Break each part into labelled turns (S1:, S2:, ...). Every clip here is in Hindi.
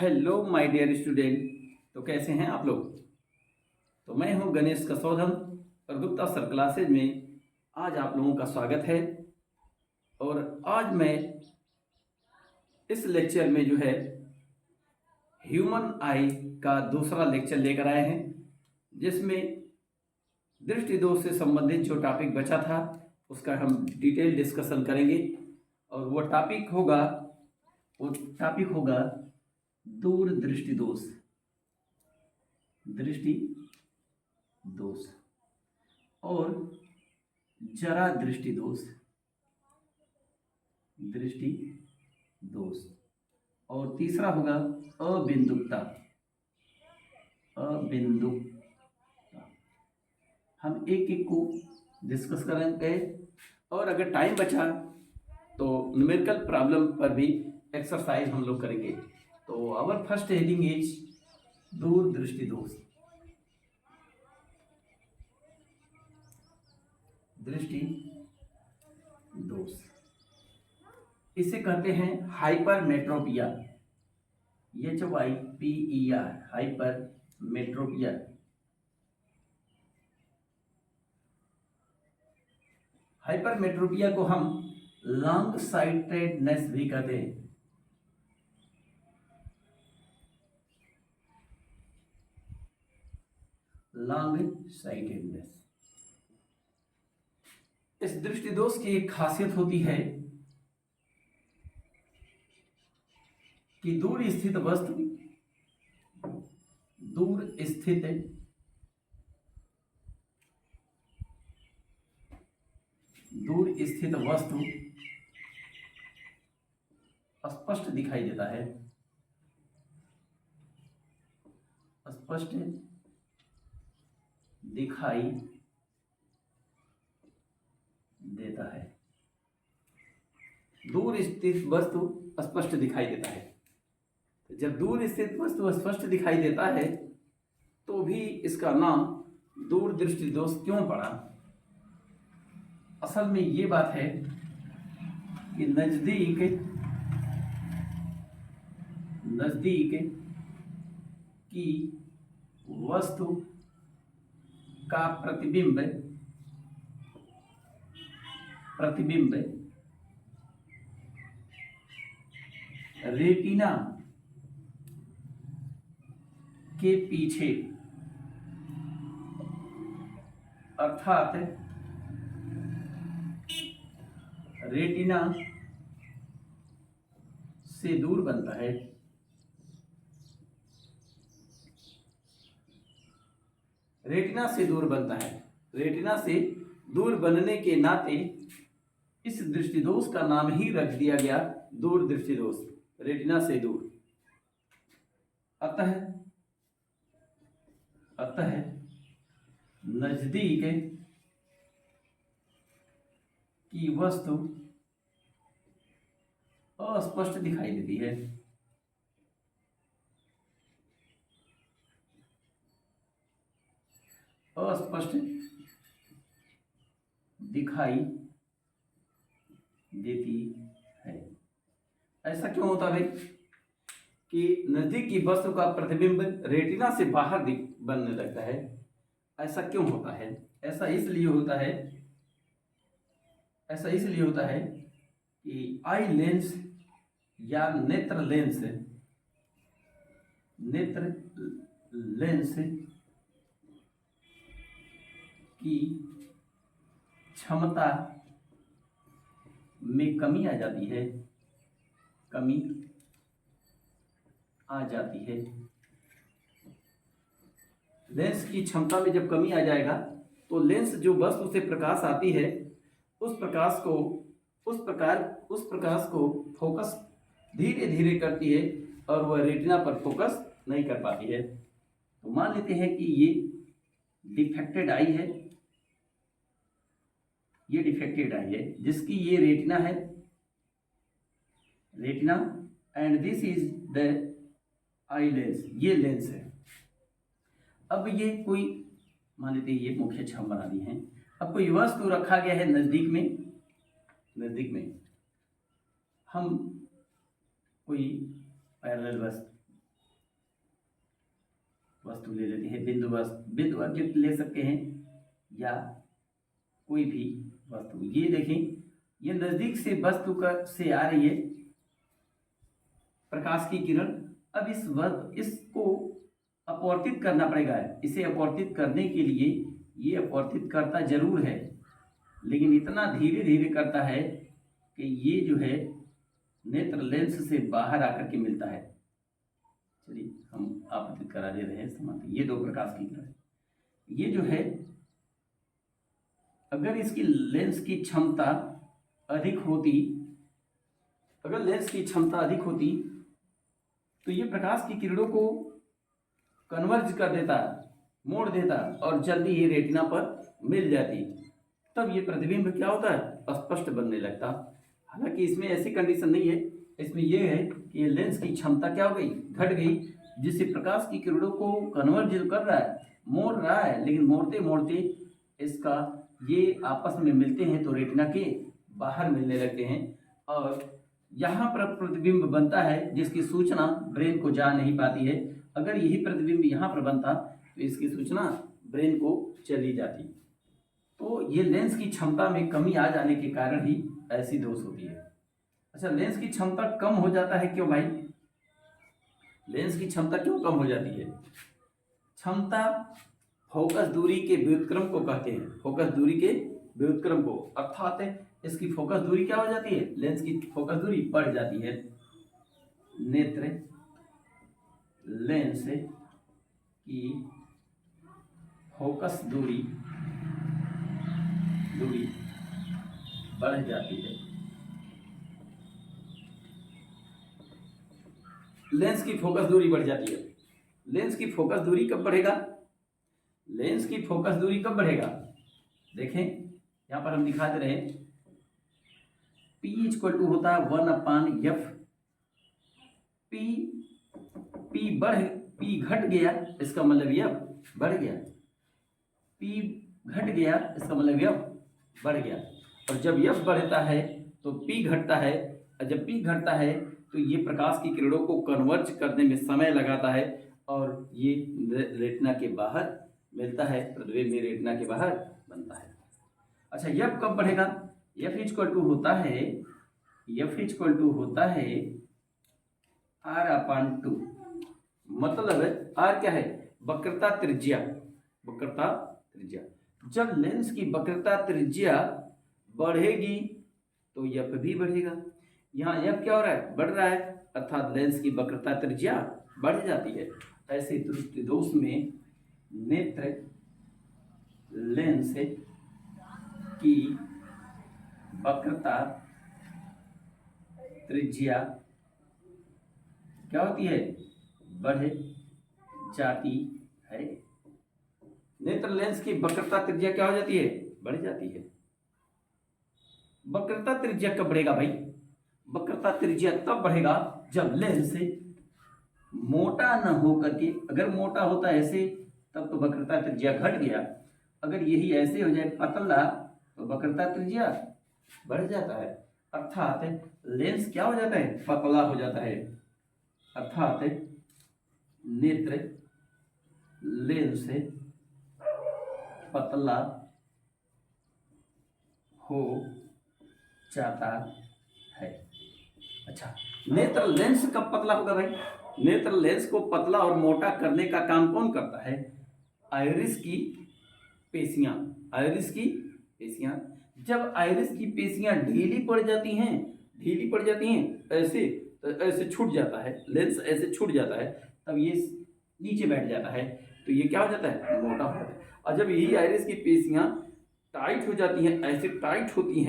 S1: Hello my dear student. तो कैसे हैं आप लोग। तो मैं हूं गणेश कसौधम और गुप्ता सर क्लासेज में आज आप लोगों का स्वागत है। और आज मैं इस लेक्चर में जो है ह्यूमन आई का दूसरा लेक्चर लेकर आए हैं, जिसमें दृष्टि दोष से संबंधित जो टॉपिक बचा था उसका हम डिटेल डिस्कशन करेंगे। और वो टॉपिक होगा दूर दृष्टि दोष। दृष्टि दोष और जरा दृष्टि दोष। दृष्टि दोष और तीसरा होगा अबिंदुकता। अबिंदुकता हम एक एक को डिस्कस करेंगे। और अगर टाइम बचा तो न्यूमेरिकल प्रॉब्लम पर भी एक्सरसाइज हम लोग करेंगे। तो आवर फर्स्ट हेडिंग इज दूर दृष्टि दोष। दृष्टि दोष इसे कहते हैं हाइपरमेट्रोपिया। HYPER hypermetropia. हाइपरमेट्रोपिया को हम लॉन्ग साइटेडनेस भी कहते हैं। Long sightedness. इस दृष्टि दोष की एक खासियत होती है कि दूर स्थित वस्तु स्पष्ट दिखाई देता है। स्पष्ट दिखाई देता है। दूर स्थित वस्तु स्पष्ट दिखाई देता है। जब दूर स्थित वस्तु स्पष्ट दिखाई देता है तो भी इसका नाम दूर दृष्टि दोष क्यों पड़ा। असल में ये बात है कि नजदीक की वस्तु का प्रतिबिंब रेटिना के पीछे अर्थात रेटिना से दूर बनता है। रेटिना से दूर बनने के नाते इस दृष्टि दोष का नाम ही रख दिया गया दूर दृष्टि दोष। रेटिना से दूर। अतः नजदीक की वस्तु अस्पष्ट दिखाई देती है। अस्पष्ट दिखाई देती है। ऐसा क्यों होता है कि नजदीक की वस्तु का प्रतिबिंब रेटिना से बाहर बनने लगता है। ऐसा क्यों होता है। ऐसा इसलिए होता है कि आई लेंस या नेत्र लेंस की क्षमता में कमी आ जाती है। लेंस की क्षमता में जब कमी आ जाएगा तो लेंस जो वस्तु से प्रकाश आती है उस प्रकाश को फोकस धीरे धीरे करती है और वह रेटिना पर फोकस नहीं कर पाती है। तो मान लेते हैं कि ये डिफेक्टेड आई है। जिसकी ये रेटिना है। And this is the eye lens. ये लेंस है। अब ये कोई मान लेते हैं ये मुख्य छम बना दी है। अब कोई वस्तु रखा गया है नजदीक में हम कोई पैरेलल वस्तु ले लेते हैं, बिंदु ऑब्जेक्ट ले सकते हैं या कोई भी वस्तु। ये देखें, ये नजदीक से वस्तु से आ रही है प्रकाश की किरण। अब इसको अपवर्तित करना पड़ेगा। इसे अपवर्तित करने के लिए ये अपवर्तित करता जरूर है, लेकिन इतना धीरे धीरे करता है कि ये जो है नेत्र लेंस से बाहर आकर के मिलता है। चलिए हम आपतित करा दे रहे हैं समाप्त। ये दो प्रकाश की किरण, ये जो है अगर इसकी लेंस की क्षमता अधिक होती, अगर लेंस की क्षमता अधिक होती तो ये प्रकाश की किरणों को कन्वर्ज कर देता, मोड़ देता और जल्दी ये रेटिना पर मिल जाती। तब ये प्रतिबिंब क्या होता है, स्पष्ट बनने लगता। हालांकि इसमें ऐसी कंडीशन नहीं है, इसमें यह है कि ये लेंस की क्षमता क्या हो गई, घट गई, जिससे प्रकाश की किरणों को कन्वर्ज कर रहा है, मोड़ रहा है, लेकिन मोड़ते मोड़ते इसका ये आपस में मिलते हैं तो रेटिना के बाहर मिलने लगते हैं और यहाँ पर प्रतिबिंब बनता है जिसकी सूचना ब्रेन को जा नहीं पाती है। अगर यही प्रतिबिंब यहाँ पर बनता तो इसकी सूचना ब्रेन को चली जाती। तो ये लेंस की क्षमता में कमी आ जाने के कारण ही ऐसी दोष होती है। अच्छा, लेंस की क्षमता कम हो जाता है क्यों भाई? लेंस की क्षमता क्यों कम हो जाती है? क्षमता फोकस दूरी के व्युत्क्रम को कहते हैं, फोकस दूरी के व्युत्क्रम को, अर्थात इसकी फोकस दूरी क्या हो जाती है, लेंस की फोकस दूरी बढ़ जाती है। नेत्र लेंस की फोकस दूरी बढ़ जाती है। लेंस की फोकस दूरी बढ़ जाती है। लेंस की फोकस दूरी कब बढ़ेगा? लेंस की फोकस दूरी कब बढ़ेगा? देखें यहां पर हम दिखा दे रहे हैं, P इक्वल टू होता है 1/f। P घट गया इसका मतलब f बढ़ गया, P घट गया इसका मतलब f बढ़ गया। और जब f बढ़ता है तो P घटता है, और जब P घटता है तो ये प्रकाश की किरणों को कन्वर्ज करने में समय लगाता है और ये रेटिना के बाहर मिलता है, प्रतिबिंब में रेटिना के बाहर बनता है। अच्छा, f कब बढ़ेगा? f इक्वल टू होता है r/2। मतलब r क्या है? वक्रता त्रिज्या। जब लेंस की वक्रता त्रिज्या बढ़ेगी तो f भी बढ़ेगा। यहाँ f क्या हो रहा है? बढ़ रहा है, अर्थात लेंस की वक्रता त्रिज्या बढ़ जाती है। ऐसे दृष्टि दोष में नेत्र लेंस की वक्रता त्रिज्या क्या होती है? बढ़ जाती है। नेत्र लेंस की वक्रता त्रिज्या क्या हो जाती है? बढ़ जाती है। वक्रता त्रिज्या कब बढ़ेगा भाई? वक्रता त्रिज्या तब बढ़ेगा जब लेंस मोटा न हो करके, अगर मोटा होता है ऐसे तब तो वक्रता त्रिज्या घट गया, अगर यही ऐसे हो जाए पतला तो वक्रता त्रिज्या बढ़ जाता है, अर्थात लेंस क्या हो जाता है? पतला हो जाता है, अर्थात नेत्र लेंस पतला हो जाता है। अच्छा, नेत्र लेंस कब पतला होगा भाई? नेत्र लेंस को पतला और मोटा करने का काम कौन करता है? आइरिस की पेशियां। जब आइरिस की पेशियां ढीली पड़ जाती हैं ऐसे छूट जाता है, लेंस ऐसे छूट जाता है, तब ये नीचे बैठ जाता है, तो ये क्या हो जाता है? मोटा हो जाता है। और जब यही आइरिस की पेशियां टाइट हो जाती हैं, ऐसे टाइट होती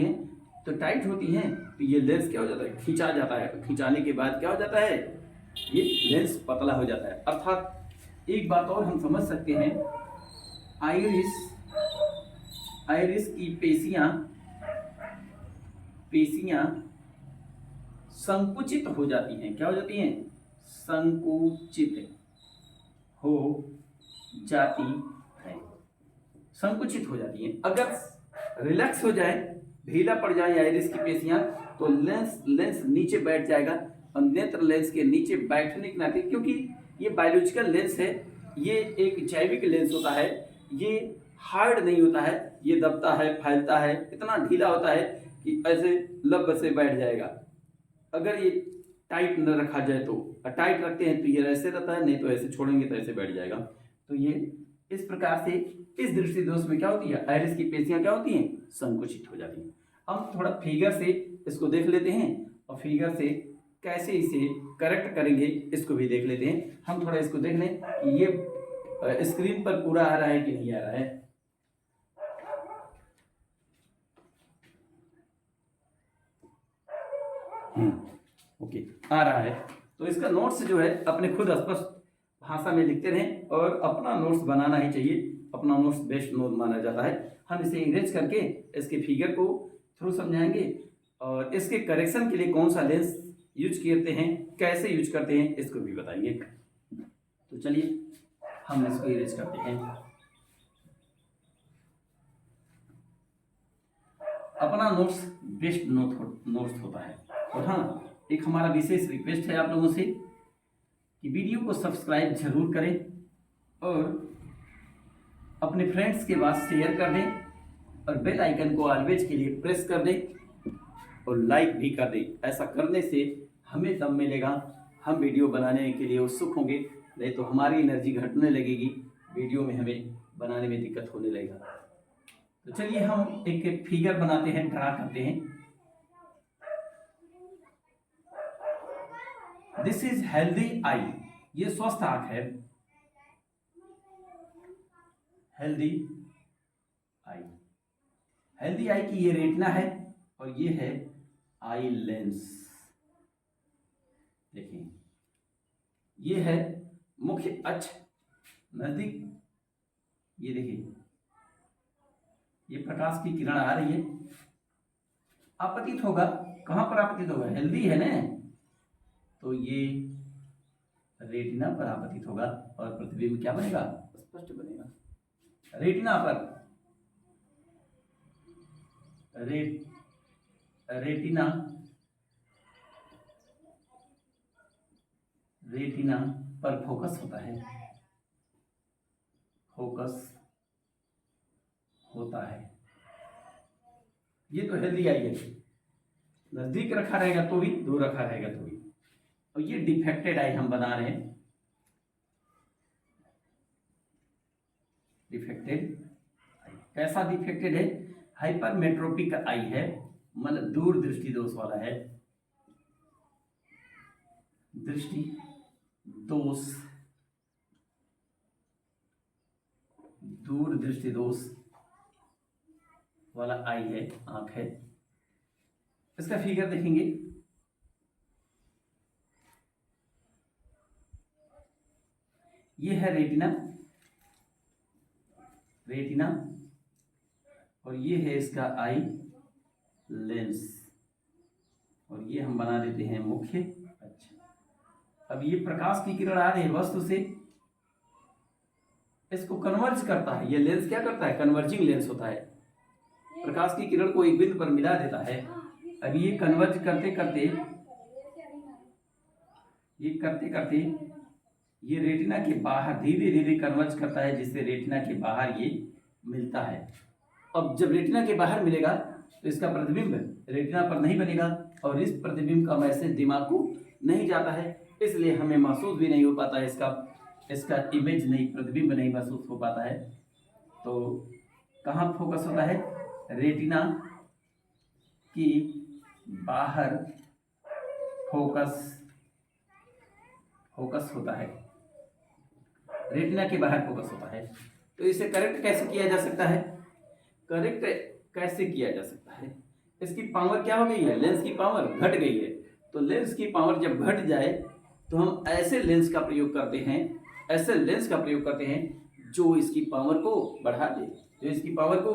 S1: हैं तो ये लेंस क्या हो जाता है? खींचा जाता है। खिंचाने के बाद क्या हो जाता है? ये लेंस पतला हो जाता है। अर्थात एक बात और हम समझ सकते हैं, आइरिस की पेशियां संकुचित हो जाती हैं। क्या हो जाती हैं? संकुचित हो जाती हैं। अगर रिलैक्स हो जाए, ढीला पड़ जाए आइरिस की पेशियां, तो लेंस नीचे बैठ जाएगा और नेत्र लेंस के नीचे बैठने के नाते, क्योंकि ये बायोलॉजिकल लेंस है, ये एक जैविक लेंस होता है। ये हार्ड नहीं होता है, ये दबता है, फैलता है, इतना ढीला होता है कि ऐसे लब से बैठ जाएगा। अगर ये टाइट न रखा जाए तो, टाइट रखते हैं तो ये ऐसे रहता है, नहीं तो ऐसे छोड़ेंगे तो ऐसे बैठ जाएगा। तो ये इस प्रकार से इस दृष्टि दोष में क्या होती है, आइरिस की पेशियां क्या होती हैं, संकुचित हो जाती हैं। हम थोड़ा फिगर से इसको देख लेते हैं और फिगर से कैसे इसे करेक्ट करेंगे इसको भी देख लेते हैं। हम थोड़ा इसको देख लें कि ये स्क्रीन पर पूरा आ रहा है कि नहीं आ रहा है। ओके, आ रहा है। तो इसका नोट्स जो है अपने खुद स्पष्ट भाषा में लिखते रहें और अपना नोट्स बनाना ही चाहिए। अपना नोट्स बेस्ट नोट माना जाता है। हम इसे इरेज करके इसके फिगर को थ्रू समझाएंगे और इसके करेक्शन के लिए कौन सा लेंस यूज करते हैं, कैसे यूज करते हैं, इसको भी बताएंगे। तो चलिए हम इसको इरेज करते हैं। अपना नोट्स बेस्ट नोट्स होता है। और हाँ, एक हमारा विशेष रिक्वेस्ट है आप लोगों से कि वीडियो को सब्सक्राइब जरूर करें और अपने फ्रेंड्स के पास शेयर कर दें और बेल आइकन को ऑलवेज के लिए प्रेस कर दें और लाइक भी कर दें। ऐसा करने से हमें दम मिलेगा, हम वीडियो बनाने के लिए उत्सुक होंगे, नहीं तो हमारी एनर्जी घटने लगेगी, वीडियो में हमें बनाने में दिक्कत होने लगेगा। तो चलिए हम एक फिगर बनाते हैं, ड्रा करते हैं। दिस इज हेल्दी आई, ये स्वस्थ आंख है, हेल्दी आई। हेल्दी आई की ये रेटिना है और ये है आई लेंस। देखिए ये है मुख्य अक्ष नजदीक, ये देखिए ये प्रकाश की किरण आ रही है, आपतित होगा। कहां पर आपतित होगा, हेल्दी है ना, तो ये रेटिना पर आपतित होगा और प्रतिबिंब क्या बनेगा, स्पष्ट बनेगा। रेटिना पर रेटिना पर फोकस होता है, फोकस होता है। ये तो हेल्दी आई है, नजदीक रखा रहेगा तो भी, दूर रखा रहेगा तो भी। और ये डिफेक्टेड आई हम बना रहे हैं, डिफेक्टेड आई। कैसा डिफेक्टेड है, हाइपरमेट्रोपिक आई है, मतलब दूर दृष्टि दोष वाला है, दृष्टि दोष, दूर दृष्टि दोष वाला आई है, आंख है। इसका फिगर देखेंगे, ये है रेटिना, रेटिना और ये है इसका आई लेंस और ये हम बना देते हैं मुख्य अक्ष। अब ये प्रकाश की किरण आ रही है वस्तु से, इसको कन्वर्ज करता है। ये लेंस क्या करता है, कन्वर्जिंग लेंस होता है, प्रकाश की किरण को एक बिंदु पर मिला देता है। अब ये कन्वर्ज करते करते ये रेटिना के बाहर धीरे धीरे कन्वर्ज करता है, जिससे रेटिना के बाहर ये मिलता है। अब जब रेटिना के बाहर मिलेगा तो इसका प्रतिबिंब रेटिना पर नहीं बनेगा और इस प्रतिबिंब का मैसेज दिमाग को नहीं जाता है, इसलिए हमें महसूस भी नहीं हो पाता है, इसका इमेज नहीं, प्रतिबिंब नहीं महसूस हो पाता है। तो कहाँ फोकस होता है, रेटिना की बाहर फोकस होता है, रेटिना के बाहर फोकस होता है। तो इसे करेक्ट कैसे किया जा सकता है, करेक्ट कैसे किया जा सकता है, इसकी पावर क्या हो गई है, लेंस की पावर घट गई है। तो लेंस की पावर जब घट जाए तो हम ऐसे लेंस का प्रयोग करते हैं, ऐसे लेंस का प्रयोग करते हैं जो इसकी पावर को बढ़ा दे, जो इसकी पावर को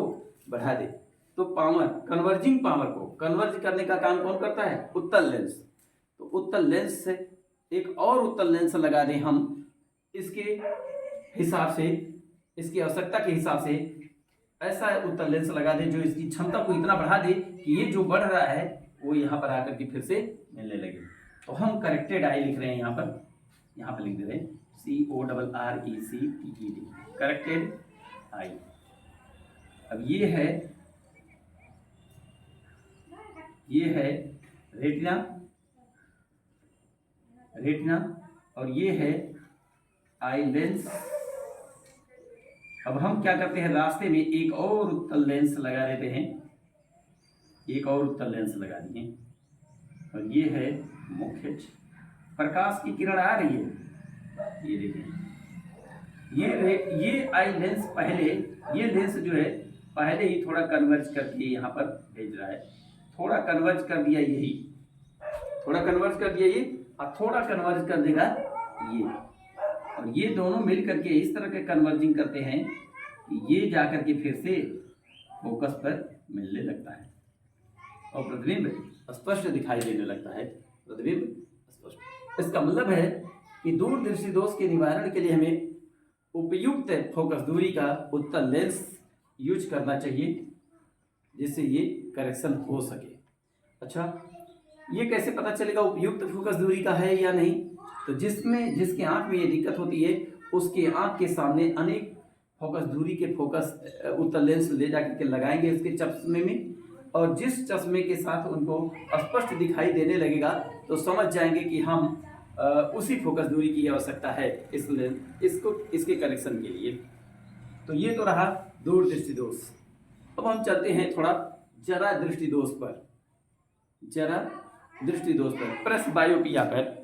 S1: बढ़ा दे। तो पावर, कन्वर्जिंग पावर को कन्वर्ज करने का काम कौन करता है, उत्तल लेंस। तो उत्तल लेंस से एक और उत्तल लेंस लगा दें हम, इसके हिसाब से, इसकी आवश्यकता के हिसाब से ऐसा उत्तल लेंस लगा दें जो इसकी क्षमता को इतना बढ़ा दे कि ये जो बढ़ रहा है वो यहाँ पर आकर के फिर से मिलने लगे। तो हम करेक्टेड आई लिख रहे हैं यहाँ पर, यहाँ पर लिख दे रहे हैं CORRECTED, करेक्टेड आई। अब ये है रेटिना, और ये है आई लेंस। अब हम क्या करते हैं, रास्ते में एक और उत्तल लेंस लगा देते हैं, एक और उत्तल लेंस लगा दिए, और ये है मुख्य। प्रकाश की किरण आ रही है, ये देखिए, ये आई लेंस पहले, ये लेंस जो है पहले ही थोड़ा कन्वर्ज करके यहाँ पर भेज रहा है, थोड़ा कन्वर्ज कर दिया यही, थोड़ा कन्वर्ज कर दिया ये, और थोड़ा कन्वर्ज कर देगा ये, और ये दोनों मिल करके इस तरह के कन्वर्जिंग करते हैं कि ये जाकर के फिर से फोकस पर मिलने लगता है और प्रतिबिंब स्पष्ट दिखाई देने लगता है, प्रतिबिंब स्पष्ट। इसका मतलब है कि दूरदृष्टि दोष के निवारण के लिए हमें उपयुक्त फोकस दूरी का उत्तल लेंस यूज करना चाहिए, जिससे ये करेक्शन हो सके। अच्छा, ये कैसे पता चलेगा उपयुक्त फोकस दूरी का है या नहीं? तो जिसके आंख में ये दिक्कत होती है उसके आंख के सामने अनेक फोकस दूरी के फोकस उत्तल लेंस ले जाकर के लगाएंगे उसके चश्मे में, और जिस चश्मे के साथ उनको स्पष्ट दिखाई देने लगेगा तो समझ जाएंगे कि हम उसी फोकस दूरी की आवश्यकता है इसके करेक्शन के लिए। तो ये तो रहा दूर दृष्टि दोष। अब हम चलते हैं थोड़ा जरा दृष्टि दोष पर, प्रेस बायोपिया पर।